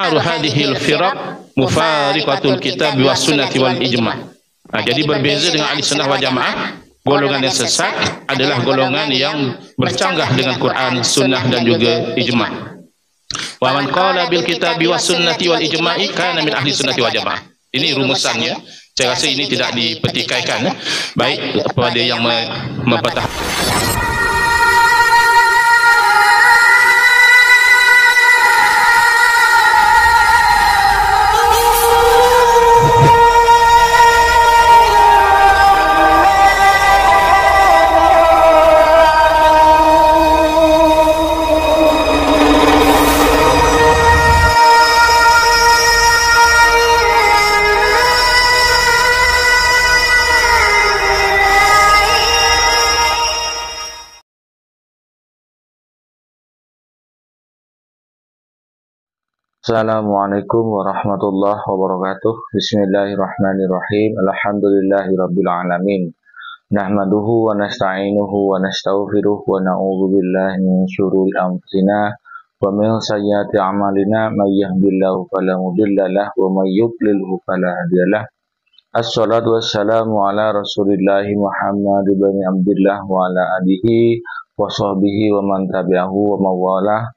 hadhil firaq mufariqatul kitab was sunnati wal ijma'. Jadi berbeza dengan ahli sunnah wal jamaah, golongan yang sesat adalah golongan yang bercanggah dengan Quran, sunnah dan juga ijma'. Wa man qala bil kitabi was sunnati wal ijma'i kana min ahli sunnati wal jamaah. Ini rumusannya. Saya rasa ini tidak dipertikaikan. Baik kepada yang mempertahankan. Assalamualaikum warahmatullahi wabarakatuh. Bismillahirrahmanirrahim. Alhamdulillahirabbil alamin. Nahmaduhu wa nasta'inuhu wa nastaghfiruh wa na'udzu billahi min syururi anfusina wa min sayyiati a'malina may yahdihillahu fala mudilla lahu wa may yudlilhu fala hadiyalah. Assalatu wassalamu ala Rasulillah Muhammad bin Abdullah wa ala alihi wa sahbihi wa man tabi'ahu wa mawalah.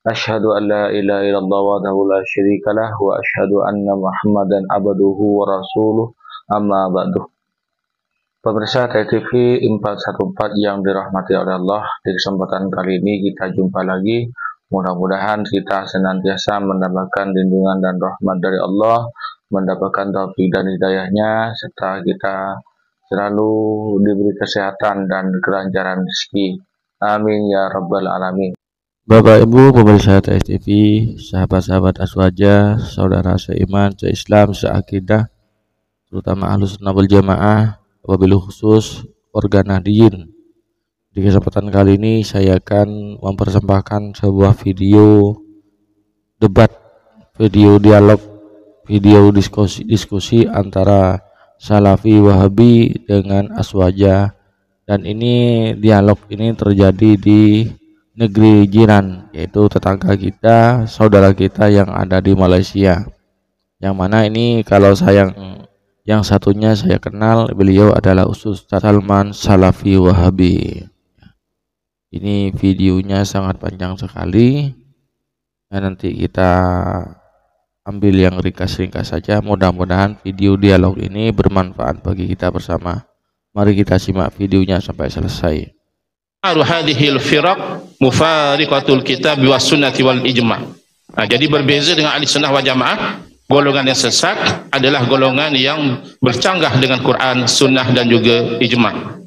Asyhadu an la ilaha illallah wahdahu la syarikalah wa asyhadu anna Muhammadan abduhu wa rasuluh, amma ba'du. Pemirsa TV 414 yang dirahmati oleh Allah, di kesempatan kali ini kita jumpa lagi. Mudah-mudahan kita senantiasa mendapatkan lindungan dan rahmat dari Allah, mendapatkan taufik dan hidayahnya, serta kita selalu diberi kesehatan dan kelancaran rezeki. Amin ya rabbal alamin. Bapak Ibu pemirsa TSTV, sahabat-sahabat Aswaja, saudara seiman, seislam, seakidah, terutama Ahlus Sunnah wal Jamaah, wabil khusus warga Nahdliyin. Di kesempatan kali ini saya akan mempersembahkan sebuah video debat, video dialog, video diskusi antara Salafi Wahabi dengan Aswaja, dan ini dialog ini terjadi di negeri jiran, yaitu tetangga kita, saudara kita yang ada di Malaysia. Yang mana ini kalau yang satunya saya kenal, beliau adalah Ustaz Salman Salafi Wahabi. Ini videonya sangat panjang sekali. Nah, nanti kita ambil yang ringkas-ringkas saja. Mudah-mudahan video dialog ini bermanfaat bagi kita bersama. Mari kita simak videonya sampai selesai. Hadhil firaq mufariqatul kitab was sunnati wal ijma'. Jadi berbeza dengan ahli sunnah wal jamaah, golongan yang sesat adalah golongan yang bercanggah dengan Quran, sunnah dan juga ijma'.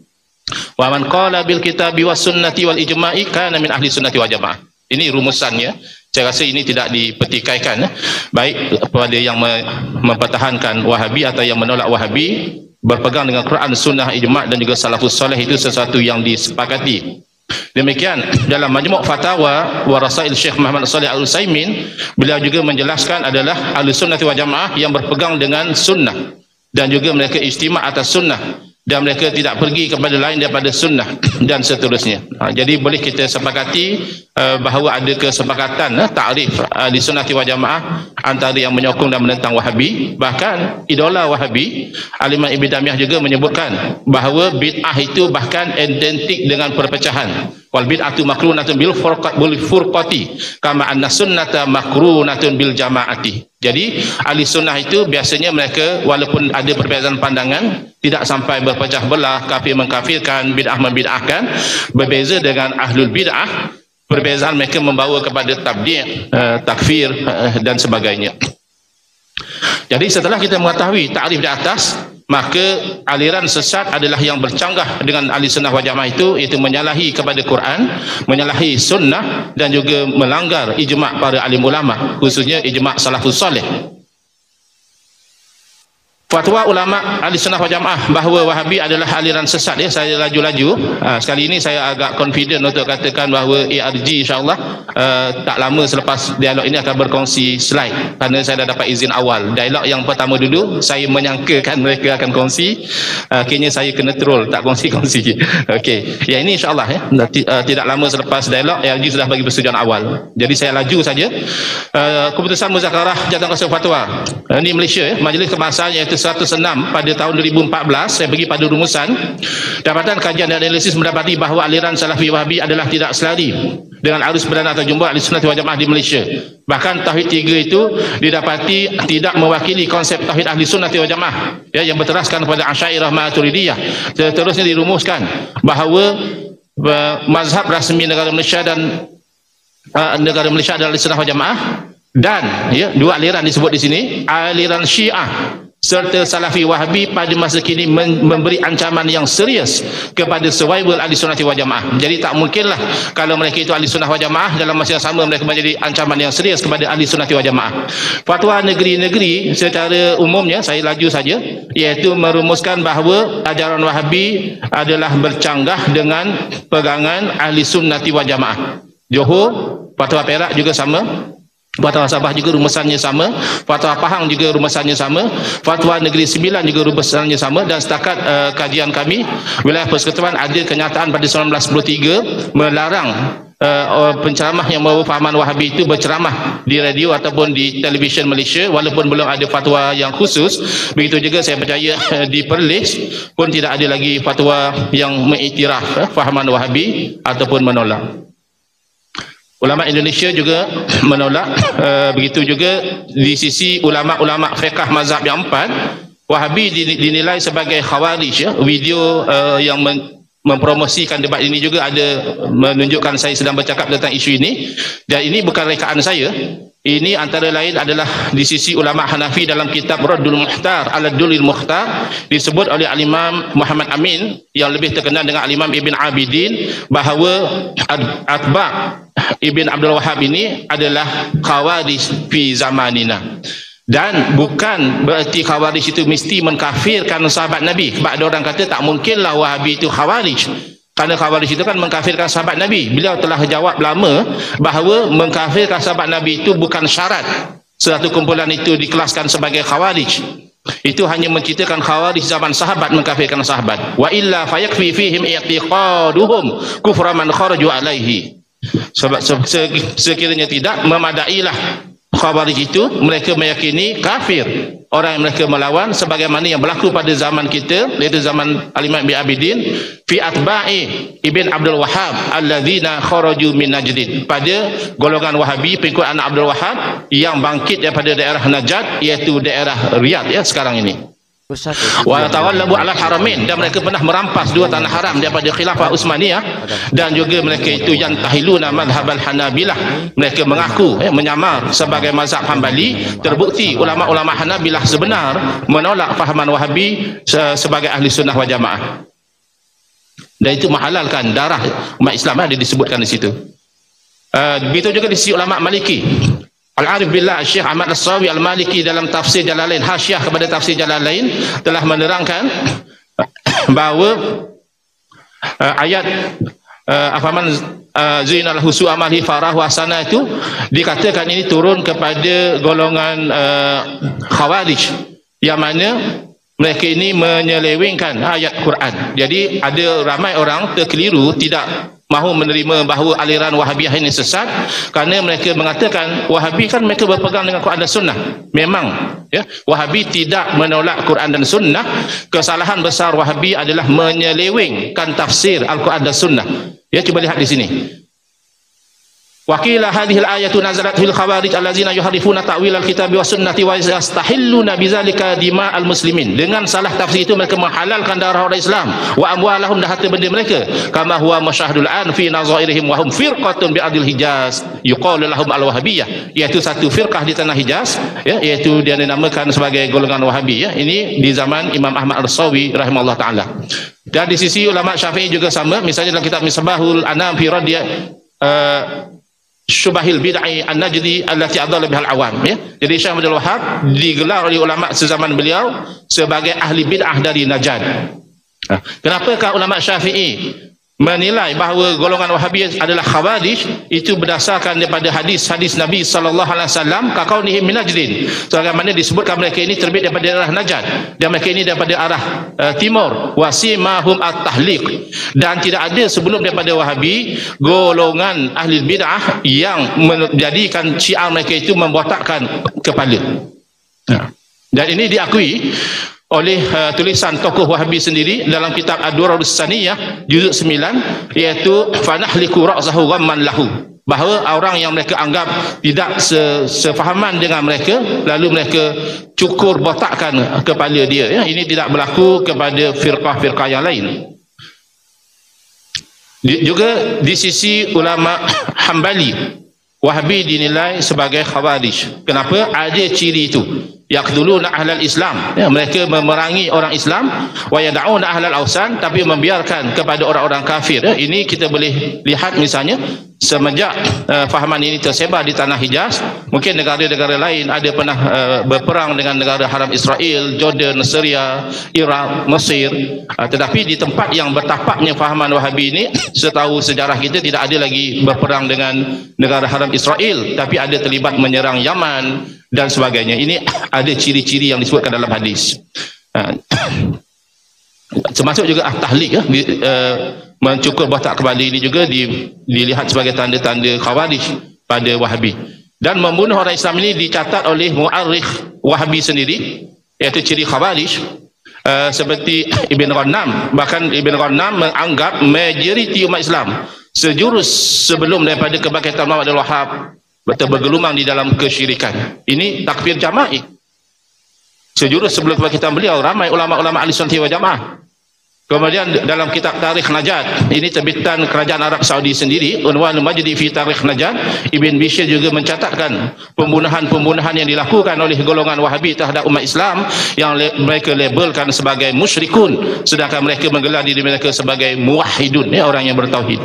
Wa man qala bil kitabi was sunnati wal ijma'i kana min ahli sunnati wal jamaah. Ini rumusannya. Saya rasa ini tidak dipertikaikan. Baik kepada yang mempertahankan Wahabi atau yang menolak Wahabi, berpegang dengan Quran, sunnah, ijma' dan juga salafus soleh itu sesuatu yang disepakati. Demikian dalam Majmu' Fatawa wa Rasail Syekh Muhammad Shalih Al-Utsaimin, beliau juga menjelaskan adalah Ahlus Sunnah wal Jamaah yang berpegang dengan sunnah dan juga mereka ijtima' atas sunnah dan mereka tidak pergi kepada lain daripada sunnah dan seterusnya. Jadi boleh kita sepakati bahawa ada kesepakatan takrif di sunnah wal jamaah antara yang menyokong dan menentang Wahabi. Bahkan idola Wahabi Al-Imam Ibn Taymiyah juga menyebutkan bahawa bid'ah itu bahkan identik dengan perpecahan. Wal bid'atu makrunatun bil furqati kama anna sunnata makrunatun bil jamaati. Jadi ahli sunnah itu biasanya mereka walaupun ada perbezaan pandangan tidak sampai berpecah belah, kafir mengkafirkan, bid'ah membid'ahkan. Berbeza dengan ahlul bid'ah, perbezaan mereka membawa kepada tabdi', takfir dan sebagainya. Jadi setelah kita mengetahui takrif di atas, maka aliran sesat adalah yang bercanggah dengan ahli sunnah wal jamaah itu, iaitu menyalahi kepada Quran, menyalahi sunnah dan juga melanggar ijma' para alim ulama, khususnya ijma' salafus salih. fatwa ulama ahli sunnah wal jamaah bahawa Wahabi adalah aliran sesat, ya, saya laju-laju. Sekali ini saya agak confident untuk katakan bahawa ARG insyaAllah tak lama selepas dialog ini akan berkongsi slide, kerana saya dah dapat izin awal. Dialog yang pertama dulu saya menyangkakan mereka akan kongsi, akhirnya saya kena troll, tak kongsi-kongsi. Okey, yang ini insyaAllah, ya, tidak lama selepas dialog ARG sudah bagi persetujuan awal. Jadi saya laju saja. Keputusan muzakarah Jawatankuasa Fatwa ini Malaysia, ya, Majlis Kebangsaan iaitu 106 pada tahun 2014. Saya pergi pada rumusan. Dapatan kajian dan analisis mendapati bahawa aliran Salafi Wahabi adalah tidak selari dengan arus perdana atau jumlah ahli sunnah wal jamaah di Malaysia. Bahkan tauhid 3 itu didapati tidak mewakili konsep tauhid ahli sunnah wal jamaah, ya, yang berteraskan kepada Asy'ariyah Maturidiyah. Seterusnya dirumuskan bahawa mazhab rasmi negara Malaysia dan negara Malaysia adalah ahli sunnah wal jamaah, dan, ya, dua aliran disebut di sini, aliran Syiah serta Salafi Wahabi pada masa kini memberi ancaman yang serius kepada survival ahli sunnah wal jamaah. Jadi tak mungkinlah kalau mereka itu ahli sunnah wal jamaah, dalam masa yang sama mereka menjadi ancaman yang serius kepada ahli sunnah wal jamaah. Fatwa negeri-negeri secara umumnya, saya laju saja, iaitu merumuskan bahawa ajaran Wahabi adalah bercanggah dengan pegangan ahli sunnah wal jamaah. Johor, Fatwa Perak juga sama, Fatwa Sabah juga rumusannya sama, Fatwa Pahang juga rumusannya sama, Fatwa Negeri Sembilan juga rumusannya sama. Dan setakat kajian kami, wilayah persekutuan ada kenyataan pada 1993 melarang penceramah yang membawa fahaman Wahabi itu berceramah di radio ataupun di televisyen Malaysia, walaupun belum ada fatwa yang khusus. Begitu juga saya percaya di Perlis pun tidak ada lagi fatwa yang mengiktiraf fahaman Wahabi ataupun menolak. Ulama Indonesia juga menolak. Begitu juga di sisi ulama-ulama fiqh mazhab yang 4, Wahabi dinilai sebagai khawarij, ya. Video yang mempromosikan debat ini juga ada menunjukkan saya sedang bercakap tentang isu ini, dan ini bukan rekaan saya. Ini antara lain adalah di sisi ulama Hanafi dalam kitab Raddul Muhtar ala Dulil Mukhtar, disebut oleh Al-Imam Muhammad Amin yang lebih terkenal dengan Al-Imam Ibn Abidin, bahawa atba' Ibn Abdul Wahab ini adalah khawarij fi zamanina. Dan bukan berarti khawarij itu mesti mengkafirkan sahabat Nabi. Sebab ada orang kata tak mungkinlah Wahabi itu khawarij, kerana khawarij itu kan mengkafirkan sahabat Nabi. Beliau telah jawab lama bahawa mengkafirkan sahabat Nabi itu bukan syarat suatu kumpulan itu dikelaskan sebagai khawarij. Itu hanya menceritakan khawarij zaman sahabat mengkafirkan sahabat. Wa illa fayakfi fihim i'tiqaduhum kufra man kharaju alaihi. Sebab sekiranya tidak, memadailah khawarij itu mereka meyakini kafir orang yang mereka melawan, sebagaimana yang berlaku pada zaman kita, iaitu zaman Al-Imam Ibn Abidin fi atba'i Ibn Abdul Wahab alladzina kharaju min Najdin, pada golongan Wahabi pengikut anak Abdul Wahab yang bangkit daripada daerah Najd, iaitu daerah Riyadh, ya, sekarang ini. Wa tawallabu ala haramain, dan mereka pernah merampas dua tanah haram daripada khilafah Utsmaniyah, dan juga mereka itu yang tahiluna madhhabal Hanabilah, mereka mengaku menyamar sebagai mazhab Hambali. Terbukti ulama-ulama Hanabilah sebenar menolak fahaman Wahabi sebagai ahli sunnah wal jamaah, dan itu menghalalkan darah umat Islam, ada disebutkan di situ. Begitu juga di sisi ulama Maliki. Al-Arif Billah Syekh Ahmad As-Sawi Al-Maliki dalam tafsir Jalalain, hasyiah kepada tafsir Jalalain, telah menerangkan bahawa ayat afaman Zainal Husu Amali Farah Wasana itu dikatakan ini turun kepada golongan Khawarij, yang mana mereka ini menyelewengkan ayat Quran. Jadi ada ramai orang terkeliru, tidak mahu menerima bahawa aliran Wahabiyah ini sesat, kerana mereka mengatakan Wahabi kan mereka berpegang dengan Quran dan Sunnah. Memang, ya, Wahabi tidak menolak Quran dan Sunnah. Kesalahan besar Wahabi adalah menyelewengkan tafsir Al-Quran dan Sunnah. Ya, cuba lihat di sini. Wa qila hadhihi al-ayatu nazalat fil khawarij allazina yuharrifuna ta'wil al-kitab wa sunnati wa yastahilluna bidzalika dima'al muslimin. Dengan salah tafsir itu mereka menghalalkan darah orang Islam wa amwalahum, dan harta benda mereka, kama huwa masyahudul an fi nazairihim wa hum firqatun bi adil Hijaz yuqalu lahum al-wahabiyah, iaitu satu firqah di tanah Hijaz, ya, iaitu dia dinamakan sebagai golongan Wahabi, ya. Ini di zaman Imam Ahmad Al-Sawi rahimahullah taala. Dan di sisi ulama Syafi'i juga sama, misalnya dalam kitab Misbahul Anam fi Radiyah syubahil bid'ah an-najdi allati adalla bihal awam, ya. Jadi Syekh Abdul Wahab digelar oleh ulama sezaman beliau sebagai ahli bid'ah dari Najd. Kenapakah ulama Syafi'i menilai bahawa golongan Wahabi adalah khawarij? Itu berdasarkan daripada hadis-hadis Nabi sallallahu alaihi wasallam, kaqaunihim min Najdin, sebagaimana disebutkan mereka ini terbit daripada arah Najd dan mereka ini daripada arah timur, wasimahum at-tahliq, dan tidak ada sebelum daripada Wahabi golongan ahli bid'ah yang menjadikan syiar mereka itu membotakkan kepala. Dan ini diakui oleh tulisan tokoh Wahabi sendiri dalam kitab Ad-Durarus Saniyah juzuk 9, iaitu fanahliku ra'sahu ghamman lahu, bahawa orang yang mereka anggap tidak sefahaman dengan mereka, lalu mereka cukur botakkan kepala dia, ya. Ini tidak berlaku kepada firqah-firqah yang lain. Juga di sisi ulama Hambali, Wahabi dinilai sebagai khawarij. Kenapa? Ada ciri itu, yaqtuluna ahlal Islam, ya, mereka memerangi orang Islam, wa yad'una ahlal awsan, tapi membiarkan kepada orang-orang kafir, ya. Ini kita boleh lihat misalnya semenjak fahaman ini tersebar di tanah Hijaz, mungkin negara-negara lain ada pernah berperang dengan negara haram Israel, Jordan, Syria, Iraq, Mesir, tetapi di tempat yang bertapaknya fahaman Wahabi ini, setahu sejarah kita, tidak ada lagi berperang dengan negara haram Israel, tapi ada terlibat menyerang Yaman dan sebagainya. Ini ada ciri-ciri yang disebutkan dalam hadis, termasuk juga tahliq, ya. Mencukur botak kepala ini juga dilihat sebagai tanda-tanda khawarij pada Wahabi. Dan membunuh orang Islam ini dicatat oleh mu'arrikh Wahabi sendiri, iaitu ciri khawarij, seperti Ibn Ghanam. Bahkan Ibn Ghanam menganggap majoriti umat Islam sejurus sebelum daripada kebangkitan Muhammad Abdul Wahab bergelumang di dalam kesyirikan. Ini takfir jama'i. Sejurus sebelum kebangkitan beliau, ramai ulama-ulama ahli sunnah wal jamaah. Kemudian dalam kitab Tarikh Najd, ini terbitan kerajaan Arab Saudi sendiri, Unwan Majdi fi Tarikh Najd, Ibn Bishir juga mencatatkan pembunuhan-pembunuhan yang dilakukan oleh golongan Wahabi terhadap umat Islam yang mereka labelkan sebagai musyrikun, sedangkan mereka menggelar diri mereka sebagai muwahhidun, ya, orang yang bertauhid.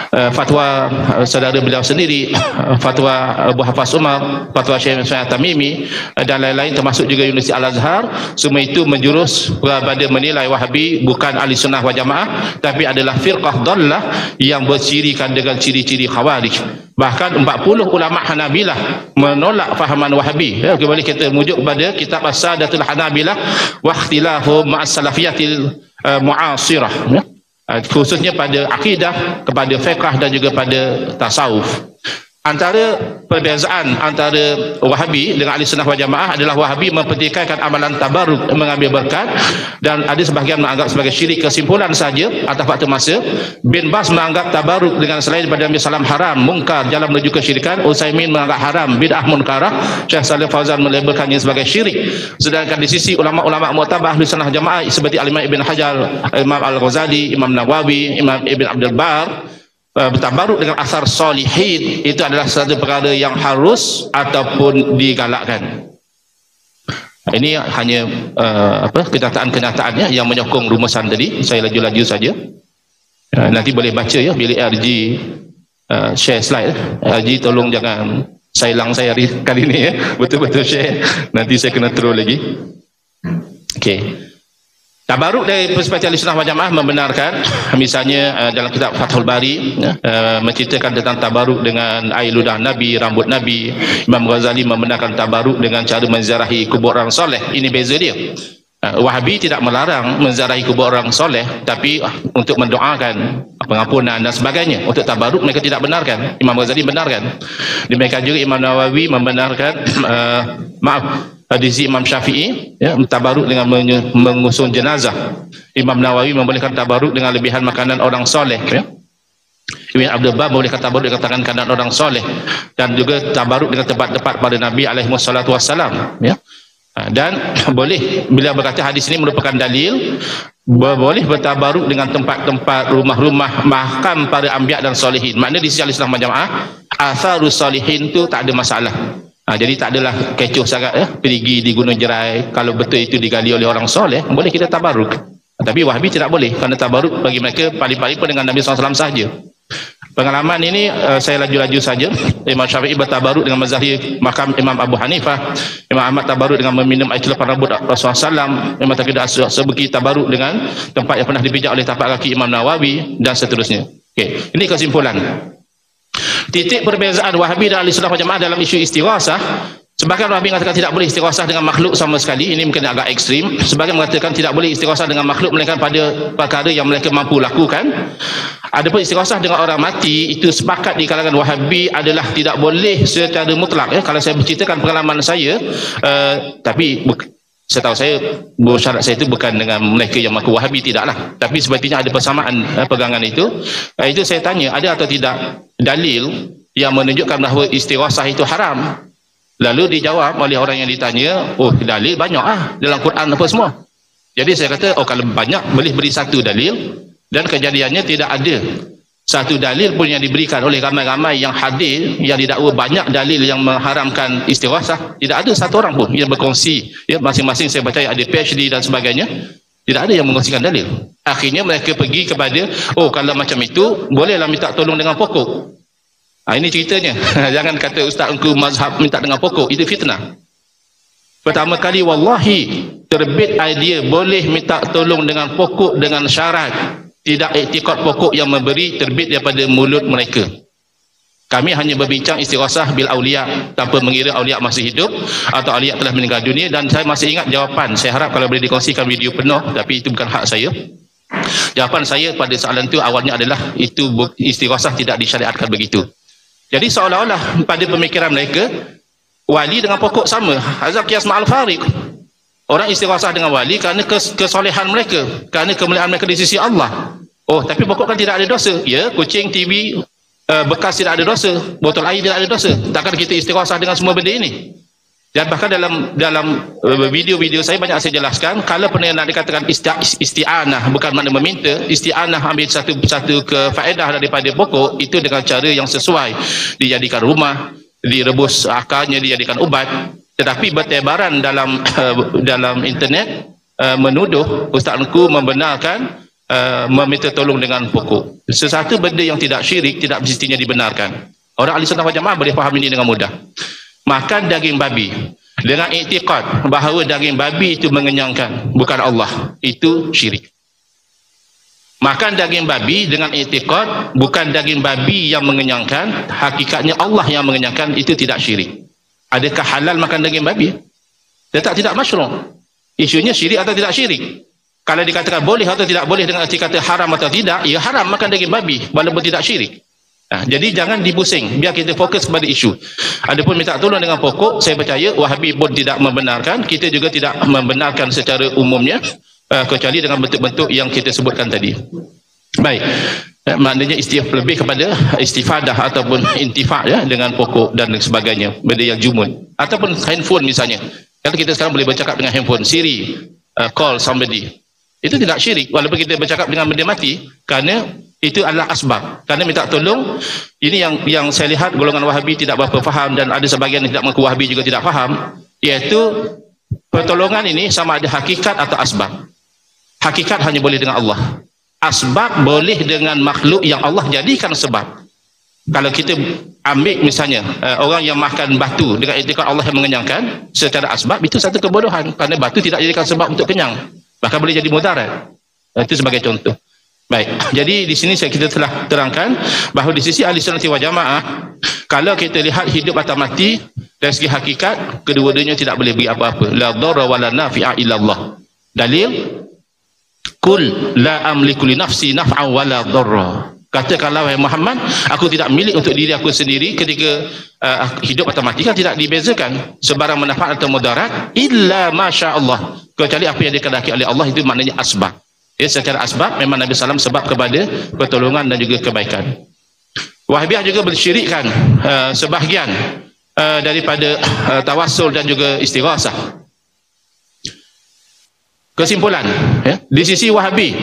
Fatwa saudara beliau sendiri, fatwa Abu Hafaz Umar, fatwa Syekh Tamimi dan lain-lain, termasuk juga Universiti Al-Azhar, semua itu menjurus kepada menilai Wahabi bukan ahli sunnah wal jamaah, tapi adalah firqah dhallah yang bersirikan dengan ciri-ciri khawarij. Bahkan 40 ulama Hanabilah menolak fahaman Wahabi, ya. Kembali kita merujuk kepada kitab As-Sadatul Hanabilah wa ikhtilafhum ma'as salafiyatil mu'asirah, ya. Khususnya pada akidah, kepada fiqh dan juga pada tasawuf. Antara perbezaan antara Wahabi dengan ahli sunnah wal jamaah adalah Wahabi mempertikaikan amalan tabarruk, mengambil berkat, dan ada sebahagian menganggap sebagai syirik. Kesimpulan saja atas faktor masa, Bin Bas menganggap tabarruk dengan selain daripada Nabi salam haram, mungkar, jalan menuju kesyirikan. Utsaimin menganggap haram, bid'ah munkarah. Syekh Saleh Fauzan melabelkannya sebagai syirik. Sedangkan di sisi ulama-ulama mu'tabar ahli sunnah jamaah seperti Al-Imam Ibn Hajar, Imam Al-Ghazali, Imam Nawawi, Imam Ibn Abdul Bar, bertabaruk dengan asar solihin itu adalah satu perkara yang harus ataupun digalakkan. Ini hanya kenyataan-kenyataannya yang menyokong rumusan tadi. Saya laju-laju saja. Nanti boleh baca, ya, bilik RG share slide. RG tolong jangan sailang saya kali ini, ya. Betul-betul share. Nanti saya kena throw lagi. Okey. Tabaruk dari perspektif Ahlussunnah wal Jamaah membenarkan, misalnya dalam kitab Fathul Bari, menceritakan tentang tabaruk dengan air ludah Nabi, rambut Nabi. Imam Ghazali membenarkan tabaruk dengan cara menziarahi kubur orang soleh. Ini beza dia. Wahabi tidak melarang menziarahi kubur orang soleh, tapi untuk mendoakan pengampunan dan sebagainya. Untuk tabaruk mereka tidak benarkan. Imam Ghazali benarkan. Demikian juga Imam Nawawi membenarkan hadis Imam Syafi'i, ya, tabaruk dengan mengusung jenazah. Imam Nawawi membolehkan tabaruk dengan lebihan makanan orang soleh, ya. Ibn Abdul Bar membolehkan tabaruk dengan tangan kanan orang soleh, dan juga tabaruk dengan tempat-tempat pada Nabi alaihi wassalatu wassalam, ya. Dan boleh, bila berkata hadis ini merupakan dalil boleh bertabaruk dengan tempat-tempat rumah-rumah makam para anbiya dan solehin. Maknanya di sisi Al-Islam Jamaah, atharus solehin itu tak ada masalah. Jadi tak adalah kecoh sangat, ya, pergi di Gunung Jerai. Kalau betul itu digali oleh orang soleh, boleh kita tabaruk. Tapi Wahabi tidak boleh, kerana tabaruk bagi mereka paling-paling pun dengan Nabi SAW sahaja. Pengalaman ini saya laju-laju saja. Imam Syafi'i bertabaruk dengan mazhab makam Imam Abu Hanifah. Imam Ahmad tabaruk dengan meminum air celupan rambut Rasulullah SAW. Imam Taqi As-Subki tabaruk dengan tempat yang pernah dipijak oleh tapak kaki Imam Nawawi dan seterusnya. Okey, ini kesimpulan. Titik perbezaan Wahabi dan Ahlussunnah wal Jamaah dalam isu istighasah. Sebagian Wahabi mengatakan tidak boleh istighasah dengan makhluk sama sekali. Ini mungkin agak ekstrim. Sebagian mengatakan tidak boleh istighasah dengan makhluk melainkan pada perkara yang mereka mampu lakukan. Adapun istighasah dengan orang mati, itu sepakat di kalangan Wahabi adalah tidak boleh secara mutlak. Kalau saya berceritakan pengalaman saya, tapi setahu saya syarat saya itu bukan dengan mereka yang mengaku Wahabi, tidaklah. Tapi sepertinya ada persamaan pegangan itu. Itu saya tanya, ada atau tidak dalil yang menunjukkan bahawa istighasah itu haram? Lalu dijawab oleh orang yang ditanya, oh dalil banyak dalam Quran apa semua. Jadi saya kata, oh kalau banyak boleh beri satu dalil, dan kejadiannya tidak ada satu dalil pun yang diberikan oleh ramai-ramai yang hadir yang didakwa banyak dalil yang mengharamkan istighasah. Tidak ada satu orang pun yang berkongsi, ya, masing-masing saya percaya ada PhD dan sebagainya, tidak ada yang mengkongsikan dalil. Akhirnya mereka pergi kepada, oh kalau macam itu bolehlah minta tolong dengan pokok. Ini ceritanya. Jangan kata ustaz engkau mazhab minta dengan pokok, itu fitnah. Pertama kali wallahi terbit idea boleh minta tolong dengan pokok dengan syarat tidak iktikad pokok yang memberi terbit daripada mulut mereka. Kami hanya berbincang istighasah bil auliya tanpa mengira auliya masih hidup atau auliya telah meninggal dunia, dan saya masih ingat jawapan. Saya harap kalau boleh dikongsikan video penuh, tapi itu bukan hak saya. Jawapan saya pada soalan itu awalnya adalah itu istighasah tidak disyariatkan begitu. Jadi seolah-olah pada pemikiran mereka wali dengan pokok sama. Hazal qiyas ma'al fariq. Orang istighasah dengan wali kerana kesolehan mereka, kerana kemuliaan mereka di sisi Allah. Oh, tapi pokok kan tidak ada dosa. Ya, kucing, TV bekas tidak ada dosa, botol air tidak ada dosa. Takkan kita istighasah dengan semua benda ini? Dan bahkan dalam video-video saya banyak saya jelaskan, kalau pernah nak dikatakan isti'anah bukan makna meminta, isti'anah ambil satu kefaedah daripada pokok itu dengan cara yang sesuai, dijadikan rumah, direbus akarnya, dijadikan ubat. Tetapi bertebaran dalam internet menuduh Ustaz Engku membenarkan meminta tolong dengan pokok. Sesuatu benda yang tidak syirik tidak mestinya dibenarkan. Orang Ahlussunnah wal Jamaah boleh faham ini dengan mudah. Makan daging babi dengan iktikad bahawa daging babi itu mengenyangkan, bukan Allah, itu syirik. Makan daging babi dengan iktikad bukan daging babi yang mengenyangkan, hakikatnya Allah yang mengenyangkan, itu tidak syirik. Adakah halal makan daging babi? Tidak masyru'. Isunya syirik atau tidak syirik. Kalau dikatakan boleh atau tidak boleh dengan arti kata haram atau tidak, ya haram makan daging babi walaupun tidak syirik. Jadi jangan dipusing, biar kita fokus pada isu. Adapun minta tolong dengan pokok, saya percaya Wahabi pun tidak membenarkan, kita juga tidak membenarkan secara umumnya, kecuali dengan bentuk-bentuk yang kita sebutkan tadi. Baik, maknanya lebih kepada istifadah ataupun intifa' ya, dengan pokok dan sebagainya, benda yang jumun. Ataupun handphone misalnya, kalau kita sekarang boleh bercakap dengan handphone, Siri, call somebody, itu tidak syirik walaupun kita bercakap dengan benda mati, kerana itu adalah asbab. Kerana minta tolong ini yang saya lihat golongan Wahabi tidak berapa faham, dan ada sebahagian yang tidak mengaku Wahabi juga tidak faham, iaitu pertolongan ini sama ada hakikat atau asbab. Hakikat hanya boleh dengan Allah, asbab boleh dengan makhluk yang Allah jadikan sebab. Kalau kita ambil misalnya orang yang makan batu dengan iktikad Allah yang mengenyangkan secara asbab, itu satu kebodohan, kerana batu tidak jadikan sebab untuk kenyang, bahkan boleh jadi mudarat. Itu sebagai contoh. Baik, jadi di sini kita telah terangkan bahawa di sisi Ahlussunnah wal Jamaah, kalau kita lihat hidup atau mati dari segi hakikat, kedua-duanya tidak boleh beri apa-apa. La dharra wa la nafi'a illa Allah. Dalil, kul la amliku li nafsi naf'an wa la dharra. Katakanlah wahai Muhammad, aku tidak milik untuk diri aku sendiri ketika hidup atau mati, kan tidak dibezakan sebarang manfaat atau mudarat illa masya Allah, kecuali apa yang dikehendaki oleh Allah, itu maknanya asbab. Ya, secara asbab memang Nabi SAW sebab kepada pertolongan dan juga kebaikan. Wahabiyah juga bersyirikkan sebahagian daripada tawassul dan juga istighasah. Kesimpulan, ya, di sisi Wahabi,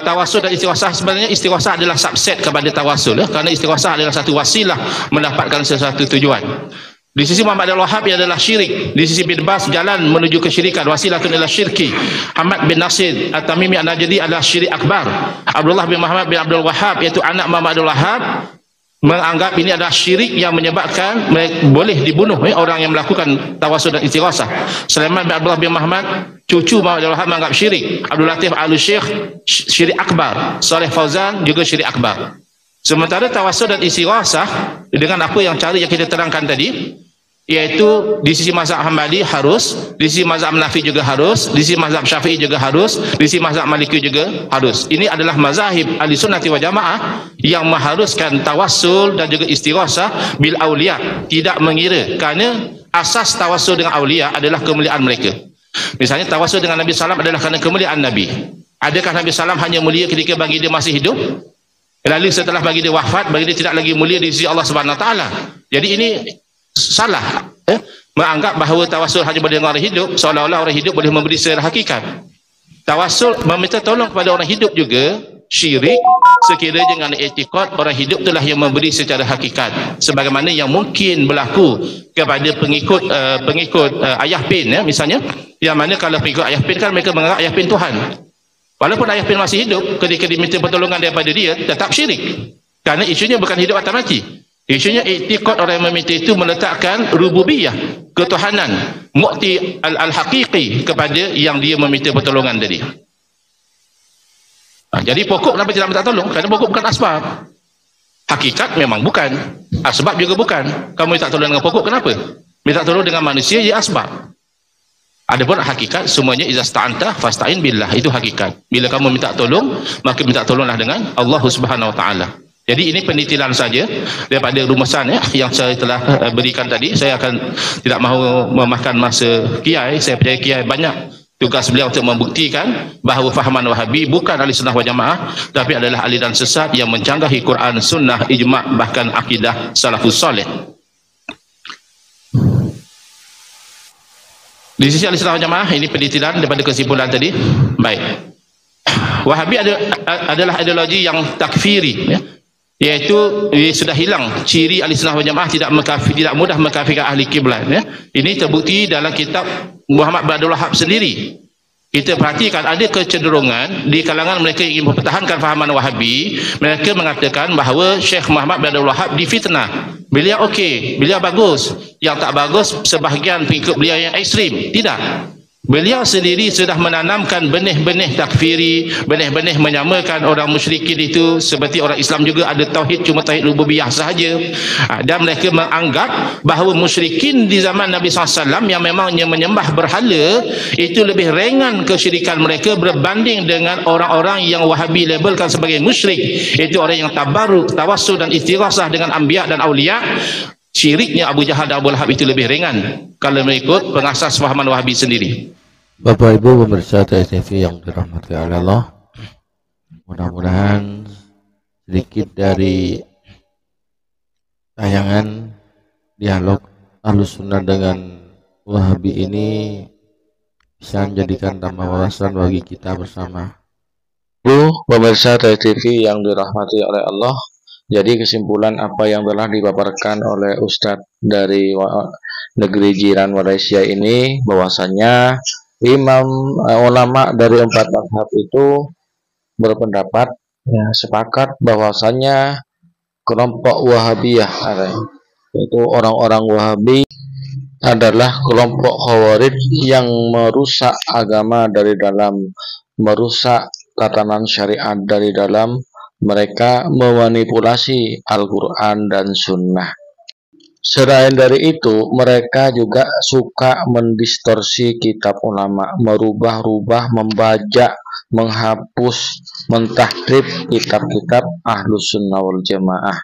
tawassul dan istighasah, sebenarnya istighasah adalah subset kepada tawassul, ya, kerana istighasah adalah satu wasilah mendapatkan sesuatu tujuan. Di sisi Muhammad Abdul Wahhab ia adalah syirik. Di sisi bin Bas jalan menuju kesyirikan, wasilatun ila syirki. Ahmad bin Nasir At-Tamimi An-Najdi adalah syirik akbar. Abdullah bin Muhammad bin Abdul Wahhab iaitu anak Muhammad Abdul Wahhab menganggap ini adalah syirik yang menyebabkan boleh dibunuh orang yang melakukan tawasul dan istighasah. Sulaiman bin Abdullah bin Muhammad cucu Muhammad Abdul Wahhab menganggap syirik. Abdul Latif Al-Syekh syirik akbar. Saleh Fauzan juga syirik akbar. Sementara tawasul dan istighasah dengan apa yang cara yang kita terangkan tadi, iaitu di sisi mazhab Hambali harus, di sisi mazhab Hanafi juga harus, di sisi mazhab Syafi'i juga harus, di sisi mazhab Maliki juga harus. Ini adalah mazahib Ahlussunnah wal Jamaah yang mengharuskan tawassul dan juga istighasah bil auliya, tidak mengira, kerana asas tawassul dengan auliya adalah kemuliaan mereka. Misalnya tawassul dengan Nabi sallam adalah kerana kemuliaan Nabi. Adakah Nabi sallam hanya mulia ketika bagi dia masih hidup? Lalu setelah bagi dia wafat, bagi dia tidak lagi mulia di sisi Allah Subhanahu Wa Taala. Jadi ini salah, menganggap bahawa tawassul hanya boleh dengan orang hidup, seolah-olah orang hidup boleh memberi secara hakikat. Tawassul meminta tolong kepada orang hidup juga syirik sekiranya dengan i'tiqad orang hidup itulah yang memberi secara hakikat, sebagaimana yang mungkin berlaku kepada pengikut Ayah Pin, misalnya, yang mana kalau pengikut Ayah Pin kan mereka menganggap Ayah Pin Tuhan, walaupun Ayah Pin masih hidup, ketika diminta pertolongan daripada dia tetap syirik, kerana isunya bukan hidup atau mati. Isunya i'tiqad orang yang meminta itu meletakkan rububiyah, ketuhanan, mu'ti al-haqiqi kepada yang dia meminta pertolongan tadi. Jadi pokok kenapa tidak minta tolong? Kerana pokok bukan asbab. Hakikat memang bukan, asbab juga bukan. Kamu minta tolong dengan pokok kenapa? Minta tolong dengan manusia ia asbab. Adapun hakikat semuanya iza sta'anta fasta'in billah, itu hakikat. Bila kamu minta tolong, maka minta tolonglah dengan Allah Subhanahu Wa Taala. Jadi ini penitilan saja daripada rumusan yang saya telah berikan tadi. Saya akan tidak mahu memakan masa kiai. Saya percaya kiai banyak tugas beliau untuk membuktikan bahawa fahaman Wahabi bukan Ahlussunnah wal Jamaah, tapi adalah aliran sesat yang mencanggahi Quran, Sunnah, Ijma' bahkan akidah Salafus Saleh. Di sisi Ahlussunnah wal Jamaah, ini penitilan daripada kesimpulan tadi. Baik, Wahabi adalah ideologi yang takfiri, iaitu sudah hilang ciri Ahlussunnah wal Jamaah, tidak mudah mengkafirkan ahli kiblat. Ini terbukti dalam kitab Muhammad bin Abdul Wahhab sendiri. Kita perhatikan ada kecenderungan di kalangan mereka yang ingin mempertahankan fahaman Wahabi, mereka mengatakan bahawa Syekh Muhammad bin Abdul Wahhab difitnah. Beliau okey, beliau bagus. Yang tak bagus sebahagian pengikut beliau yang ekstrim. Tidak. Beliau sendiri sudah menanamkan benih-benih takfiri, benih-benih menyamakan orang musyrikin itu seperti orang Islam juga ada tauhid, cuma tauhid rububiyah sahaja. Dan mereka menganggap bahawa musyrikin di zaman Nabi SAW yang memangnya menyembah berhala itu lebih ringan kesyirikan mereka berbanding dengan orang-orang yang Wahabi labelkan sebagai musyrik, itu orang yang tabarruk, tawassul dan istighasah dengan anbiya dan aulia. Syiriknya Abu Jahal dan Abu Lahab itu lebih ringan kalau mengikut pengasas fahaman Wahabi sendiri. Bapak Ibu pemirsa TSTV yang dirahmati oleh Allah, mudah-mudahan sedikit dari tayangan dialog Ahlussunnah dengan Wahabi ini bisa menjadikan tambah wawasan bagi kita bersama. Bu, pemirsa TSTV yang dirahmati oleh Allah, jadi kesimpulan apa yang telah dipaparkan oleh Ustadz dari negeri jiran Malaysia ini, bahwasannya ulama dari 4 mazhab itu berpendapat, sepakat bahwasannya kelompok Wahabiyah, yaitu orang-orang Wahabi adalah kelompok Khawarij yang merusak agama dari dalam, merusak tatanan syariat dari dalam. Mereka memanipulasi Al-Quran dan Sunnah. Selain dari itu, mereka juga suka mendistorsi kitab ulama, merubah-rubah, membajak, menghapus, mentahrif kitab-kitab Ahlussunnah wal Jamaah.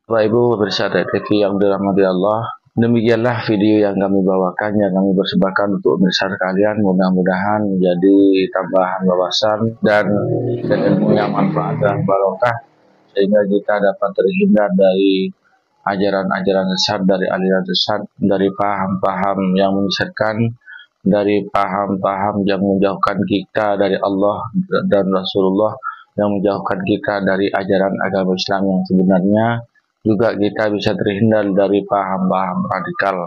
Bapak Ibu pemirsa TV yang dirahmati Allah, demikianlah video yang kami bawakan, yang kami persembahkan untuk pemirsa sekalian. Mudah-mudahan menjadi tambahan wawasan dan ilmu yang manfaat dan barokah, sehingga kita dapat terhindar dari ajaran-ajaran sesat, dari aliran sesat, dari paham-paham yang menyesatkan, dari paham-paham yang menjauhkan kita dari Allah dan Rasulullah, yang menjauhkan kita dari ajaran agama Islam yang sebenarnya, juga kita bisa terhindar dari paham-paham radikal.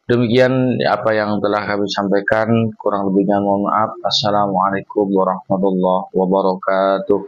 Demikian apa yang telah kami sampaikan, kurang lebihnya mohon maaf. Assalamualaikum warahmatullahi wabarakatuh.